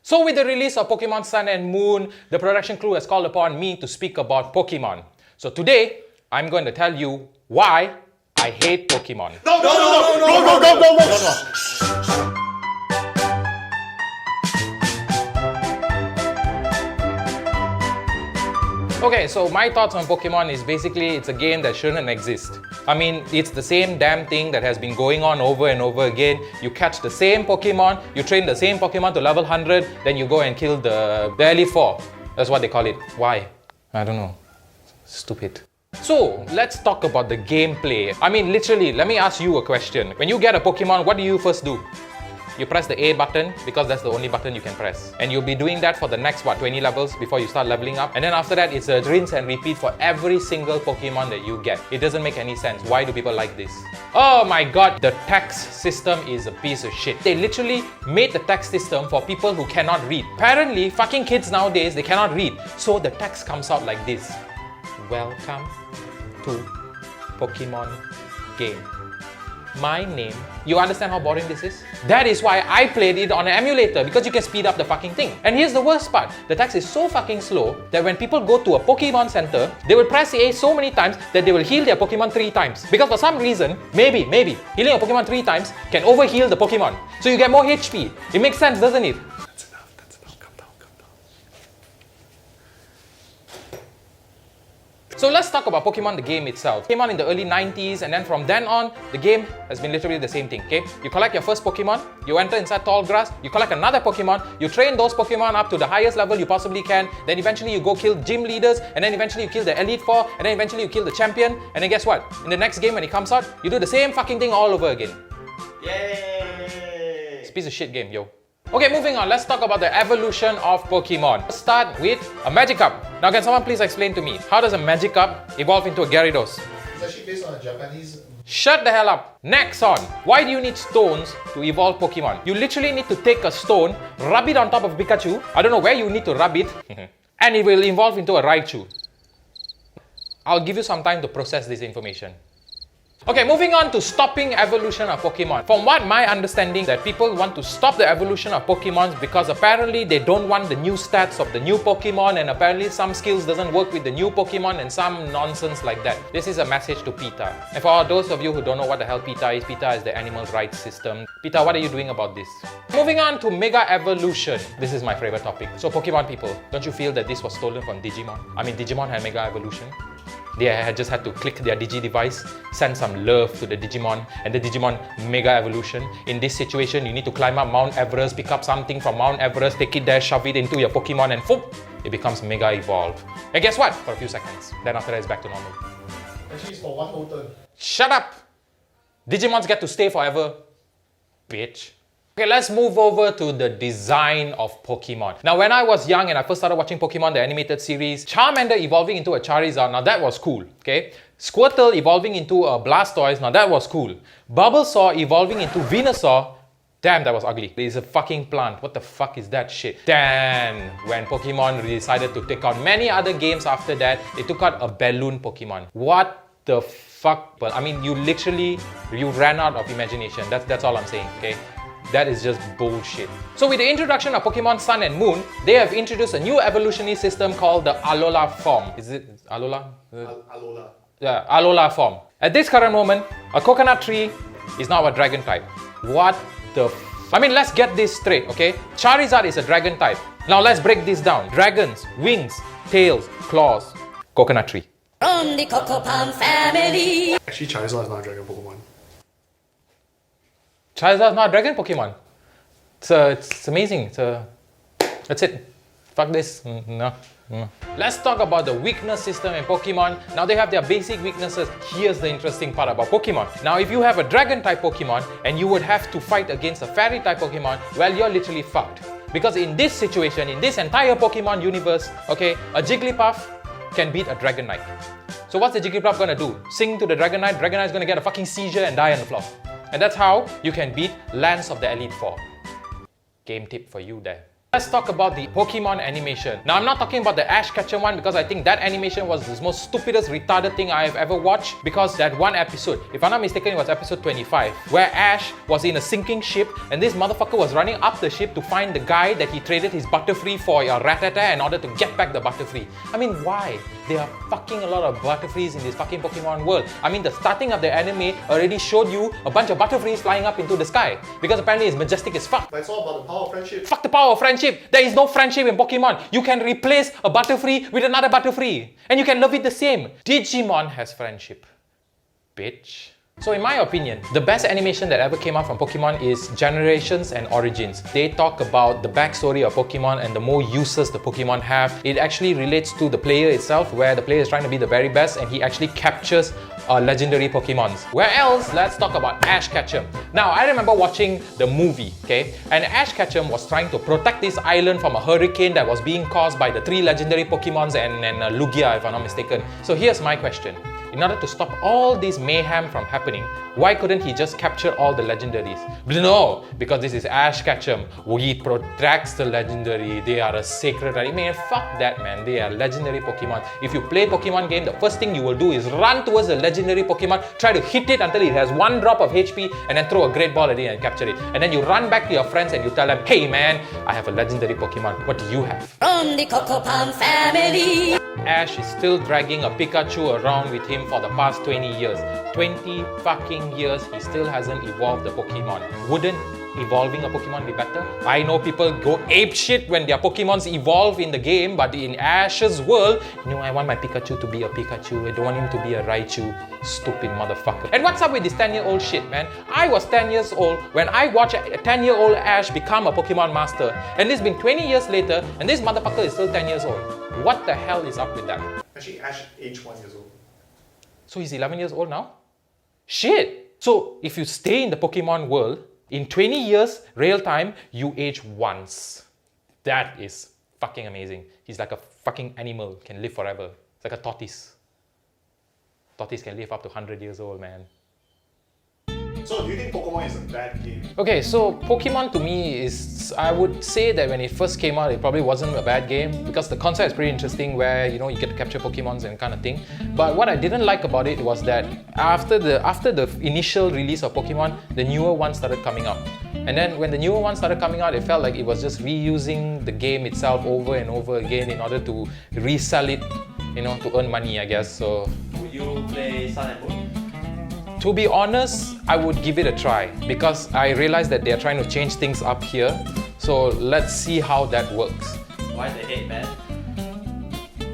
So with the release of Pokemon Sun and Moon, the production crew has called upon me to speak about Pokemon. So today, I'm going to tell you why I hate Pokemon. No. Okay, so my thoughts on Pokemon is basically it's a game that shouldn't exist. I mean, it's the same damn thing that has been going on over and over again. You catch the same Pokemon, you train the same Pokemon to level 100, then you go and kill the Elite Four. That's what they call it. Why? I don't know. Stupid. So, let's talk about the gameplay. I mean, literally, let me ask you a question. When you get a Pokemon, what do you first do? You press the A button because that's the only button you can press. And you'll be doing that for the next, 20 levels before you start leveling up. And then after that, it's a rinse and repeat for every single Pokemon that you get. It doesn't make any sense. Why do people like this? Oh my god, the text system is a piece of shit. They literally made the text system for people who cannot read. Apparently, fucking kids nowadays, they cannot read. So the text comes out like this. Welcome to Pokemon game. My name. You understand how boring this is? That is why I played it on an emulator, because you can speed up the fucking thing. And here's the worst part. The text is so fucking slow that when people go to a Pokemon center, they will press A so many times that they will heal their Pokemon 3 times. Because for some reason, maybe, healing a Pokemon 3 times can overheal the Pokemon. So you get more HP. It makes sense, doesn't it? That's enough. Calm down. So let's talk about Pokemon the game itself. It came out in the early 90s, and then from then on, the game has been literally the same thing, okay? You collect your first Pokemon, you enter inside tall grass, you collect another Pokemon, you train those Pokemon up to the highest level you possibly can, then eventually you go kill gym leaders, and then eventually you kill the Elite Four, and then eventually you kill the champion, and then guess what? In the next game when it comes out, you do the same fucking thing all over again. Yay! It's a piece of shit game, yo. Okay, moving on, let's talk about the evolution of Pokemon. Let's start with a Magikarp. Now can someone please explain to me, how does a Magikarp evolve into a Gyarados? It's actually based on a Japanese... Shut the hell up! Next on, why do you need stones to evolve Pokemon? You literally need to take a stone, rub it on top of Pikachu, I don't know where you need to rub it, and it will evolve into a Raichu. I'll give you some time to process this information. Okay, moving on to stopping evolution of Pokemon. From what my understanding, that people want to stop the evolution of Pokemon because apparently they don't want the new stats of the new Pokemon, and apparently some skills doesn't work with the new Pokemon and some nonsense like that. This is a message to PETA. And for those of you who don't know what the hell PETA is the animal rights system. PETA, what are you doing about this? Moving on to Mega Evolution. This is my favorite topic. So Pokemon people, don't you feel that this was stolen from Digimon? I mean, Digimon had Mega Evolution. They had just had to click their Digi device, send some love to the Digimon, and the Digimon Mega Evolution. In this situation, you need to climb up Mount Everest, pick up something from Mount Everest, take it there, shove it into your Pokemon, and whoop, it becomes Mega Evolved. And guess what? For a few seconds. Then after that, it's back to normal. Actually, it's for one whole turn. Shut up! Digimons get to stay forever, bitch. Okay, let's move over to the design of Pokemon. Now, when I was young and I first started watching Pokemon, the animated series, Charmander evolving into a Charizard, now that was cool, okay? Squirtle evolving into a Blastoise, now that was cool. Bulbasaur evolving into Venusaur, damn, that was ugly. It's a fucking plant. What the fuck is that shit? Then, when Pokemon decided to take out many other games after that, they took out a balloon Pokemon. What the fuck? Well, I mean, you ran out of imagination. That's all I'm saying, okay? That is just bullshit. So with the introduction of Pokemon Sun and Moon, they have introduced a new evolutionary system called the Alola form. Is it Alola? Alola. Yeah, Alola form. At this current moment, a coconut tree is now a dragon type. What the I mean, let's get this straight, okay? Charizard is a dragon type. Now let's break this down. Dragons, wings, tails, claws, coconut tree. From the Coco Palm family. Actually, Charizard is not a dragon Pokemon. Charizard is not a dragon Pokemon. It's amazing. That's it. Fuck this. No. Let's talk about the weakness system in Pokemon. Now they have their basic weaknesses. Here's the interesting part about Pokemon. Now if you have a dragon type Pokemon and you would have to fight against a fairy type Pokemon, well, you're literally fucked. Because in this situation, in this entire Pokemon universe, okay, a Jigglypuff can beat a Dragonite. So what's the Jigglypuff gonna do? Sing to the Dragonite? Dragonite's gonna get a fucking seizure and die on the floor. And that's how you can beat Lance of the Elite Four. Game tip for you there. Let's talk about the Pokemon animation. Now, I'm not talking about the Ash Ketchum one because I think that animation was the most stupidest, retarded thing I have ever watched, because that one episode, if I'm not mistaken, it was episode 25, where Ash was in a sinking ship and this motherfucker was running up the ship to find the guy that he traded his Butterfree for a Rattata in order to get back the Butterfree. I mean, why? There are fucking a lot of Butterfrees in this fucking Pokemon world. I mean, the starting of the anime already showed you a bunch of Butterfrees flying up into the sky because apparently it's majestic as fuck. But it's all about the power of friendship. Fuck the power of friendship. There is no friendship in Pokemon. You can replace a Butterfree with another Butterfree and you can love it the same. Digimon has friendship, bitch. So in my opinion, the best animation that ever came out from Pokemon is Generations and Origins. They talk about the backstory of Pokemon and the more uses the Pokemon have. It actually relates to the player itself, where the player is trying to be the very best and he actually captures legendary Pokemons. Where else? Let's talk about Ash Ketchum. Now, I remember watching the movie, okay? And Ash Ketchum was trying to protect this island from a hurricane that was being caused by the 3 legendary Pokemons and Lugia, if I'm not mistaken. So here's my question. In order to stop all this mayhem from happening, why couldn't he just capture all the legendaries? But no, because this is Ash Ketchum. He protects the legendary. They are a sacred right. Man, fuck that, man. They are legendary Pokemon. If you play Pokemon game, the first thing you will do is run towards the legendary Pokemon, try to hit it until it has 1 drop of HP, and then throw a great ball at it and capture it. And then you run back to your friends and you tell them, hey man, I have a legendary Pokemon. What do you have? From the Coco Palm family. Ash is still dragging a Pikachu around with him for the past 20 years. 20 fucking years, he still hasn't evolved the Pokemon. Wouldn't evolving a Pokemon be better? I know people go apeshit when their Pokemons evolve in the game, but in Ash's world, no, I want my Pikachu to be a Pikachu. I don't want him to be a Raichu. Stupid motherfucker. And what's up with this 10-year-old shit, man? I was 10 years old when I watched a 10-year-old Ash become a Pokemon master. And it's been 20 years later, and this motherfucker is still 10 years old. What the hell is up with that? Actually, Ash aged 1 years old. So he's 11 years old now? Shit! So if you stay in the Pokemon world, in 20 years, real time, you age once. That is fucking amazing. He's like a fucking animal, can live forever. It's like a tortoise. Tortoise can live up to 100 years old, man. So, do you think Pokemon is a bad game? Okay, so Pokemon to me is, I would say that when it first came out, it probably wasn't a bad game because the concept is pretty interesting where, you know, you get to capture Pokemons and kind of thing. But what I didn't like about it was that after the initial release of Pokemon, the newer ones started coming out. And then when the newer ones started coming out, it felt like it was just reusing the game itself over and over again in order to resell it, you know, to earn money, I guess. So, Would you play Sun and Moon? to be honest, I would give it a try because I realized that they are trying to change things up here. So let's see how that works. Why the hate, man?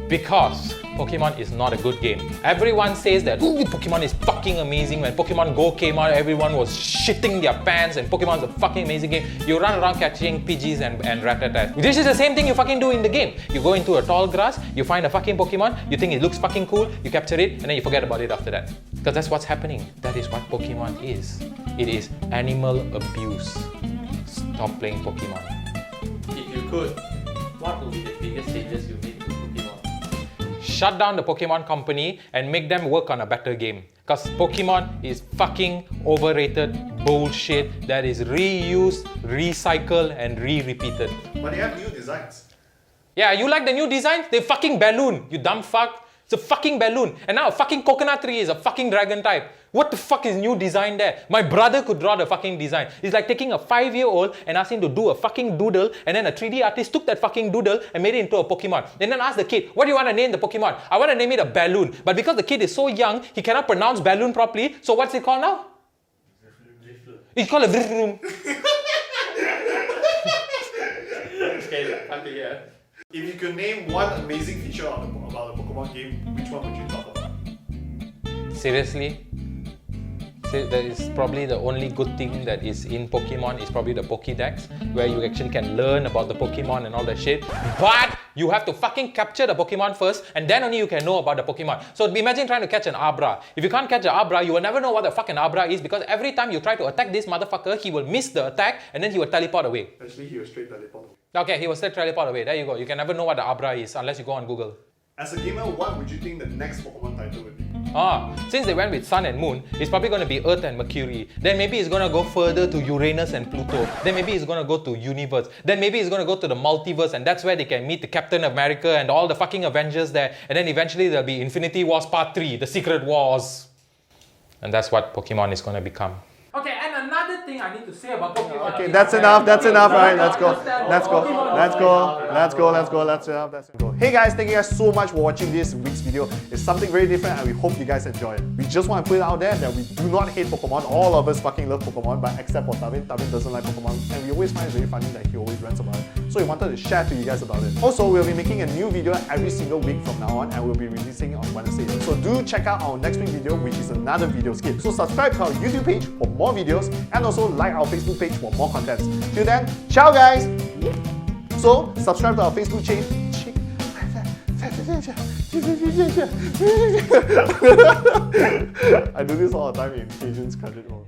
Because Pokemon is not a good game. Everyone says that, ooh, Pokemon is fucking amazing. When Pokemon Go came out, everyone was shitting their pants and Pokemon is a fucking amazing game. You run around catching Pidgeys and Rattatas. This is the same thing you fucking do in the game. You go into a tall grass, you find a fucking Pokemon, you think it looks fucking cool, you capture it, and then you forget about it after that. Because that's what's happening. That is what Pokemon is. It is animal abuse. Stop playing Pokemon. If you could, what would be the biggest changes you made to Pokemon? Shut down the Pokemon company and make them work on a better game. Because Pokemon is fucking overrated bullshit that is reused, recycled, and re-repeated. But they have new designs. Yeah, you like the new designs? They fucking balloon, you dumb fuck. It's a fucking balloon. And now a fucking coconut tree is a fucking dragon type. What the fuck is new design there? My brother could draw the fucking design. It's like taking a 5-year-old and asking him to do a fucking doodle, and then a 3D artist took that fucking doodle and made it into a Pokemon. And then asked the kid, what do you want to name the Pokemon? I want to name it a balloon. But because the kid is so young, he cannot pronounce balloon properly. So what's it called now? It's called a vroom. Okay, I'm here. If you could name one amazing feature about a Pokemon game, which one would you talk about? Seriously? That is probably the only good thing that is in Pokemon is probably the Pokédex, where you actually can learn about the Pokemon and all that shit. But you have to fucking capture the Pokemon first, and then only you can know about the Pokemon. So imagine trying to catch an Abra. If you can't catch an Abra, you will never know what the fucking Abra is, because every time you try to attack this motherfucker, he will miss the attack and then he will teleport away. Actually, he was straight teleport. Okay, he will straight teleport away. There you go. You can never know what the Abra is unless you go on Google. As a gamer, what would you think the next Pokemon title would be? Since they went with Sun and Moon, it's probably going to be Earth and Mercury. Then maybe it's going to go further to Uranus and Pluto. Then maybe it's going to go to Universe. Then maybe it's going to go to the multiverse, and that's where they can meet the Captain America and all the fucking Avengers there. And then eventually there'll be Infinity Wars Part 3, the Secret Wars. And that's what Pokemon is going to become. Okay, and another thing I need to say about Pokemon. Okay, that's enough, right? Let's go. Hey guys, thank you guys so much for watching this week's video. It's something very different and we hope you guys enjoy it. We just want to put it out there that we do not hate Pokemon. All of us fucking love Pokemon, but except for Tavin. Tavin doesn't like Pokemon, and we always find it very funny that he always rants about it. So we wanted to share to you guys about it. Also, we'll be making a new video every single week from now on, and we'll be releasing it on Wednesday. So do check out our next week video, which is another video skip. So subscribe to our YouTube page for more videos, and also like our Facebook page for more contents. Till then, ciao guys! So, subscribe to our Facebook page. I do this all the time in Asian's credit roll.